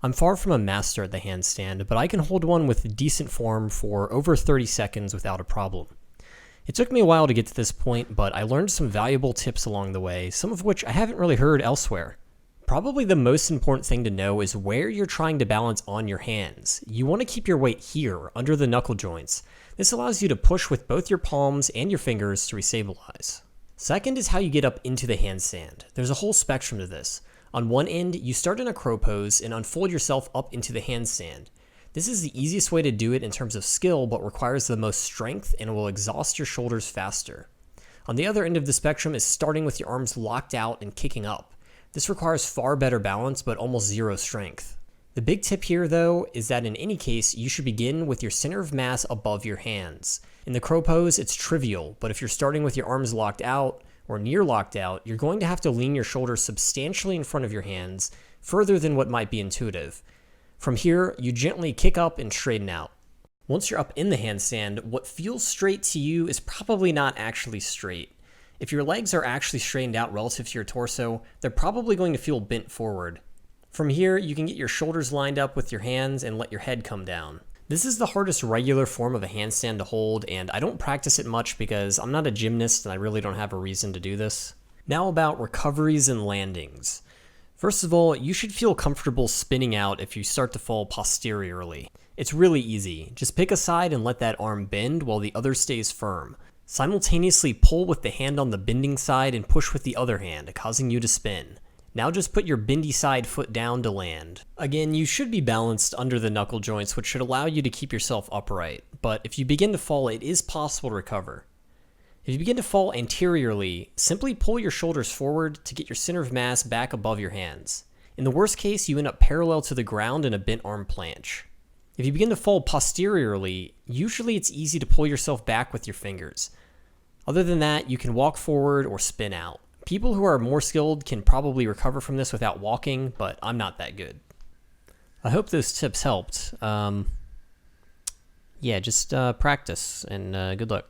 I'm far from a master at the handstand, but I can hold one with decent form for over 30 seconds without a problem. It took me a while to get to this point, but I learned some valuable tips along the way, some of which I haven't really heard elsewhere. Probably the most important thing to know is where you're trying to balance on your hands. You want to keep your weight here, under the knuckle joints. This allows you to push with both your palms and your fingers to restabilize. Second is how you get up into the handstand. There's a whole spectrum to this. On one end, you start in a crow pose and unfold yourself up into the handstand. This is the easiest way to do it in terms of skill, but requires the most strength and will exhaust your shoulders faster. On the other end of the spectrum is starting with your arms locked out and kicking up. This requires far better balance, but almost zero strength. The big tip here, though, is that in any case, you should begin with your center of mass above your hands. In the crow pose, it's trivial, but if you're starting with your arms locked out, or near locked out, you're going to have to lean your shoulders substantially in front of your hands, further than what might be intuitive. From here, you gently kick up and straighten out. Once you're up in the handstand, what feels straight to you is probably not actually straight. If your legs are actually straightened out relative to your torso, they're probably going to feel bent forward. From here, you can get your shoulders lined up with your hands and let your head come down. This is the hardest regular form of a handstand to hold, and I don't practice it much because I'm not a gymnast and I really don't have a reason to do this. Now about recoveries and landings. First of all, you should feel comfortable spinning out if you start to fall posteriorly. It's really easy. Just pick a side and let that arm bend while the other stays firm. Simultaneously pull with the hand on the bending side and push with the other hand, causing you to spin. Now just put your bendy side foot down to land. Again, you should be balanced under the knuckle joints, which should allow you to keep yourself upright, but if you begin to fall, it is possible to recover. If you begin to fall anteriorly, simply pull your shoulders forward to get your center of mass back above your hands. In the worst case, you end up parallel to the ground in a bent arm planche. If you begin to fall posteriorly, usually it's easy to pull yourself back with your fingers. Other than that, you can walk forward or spin out. People who are more skilled can probably recover from this without walking, but I'm not that good. I hope those tips helped. Just practice, and good luck.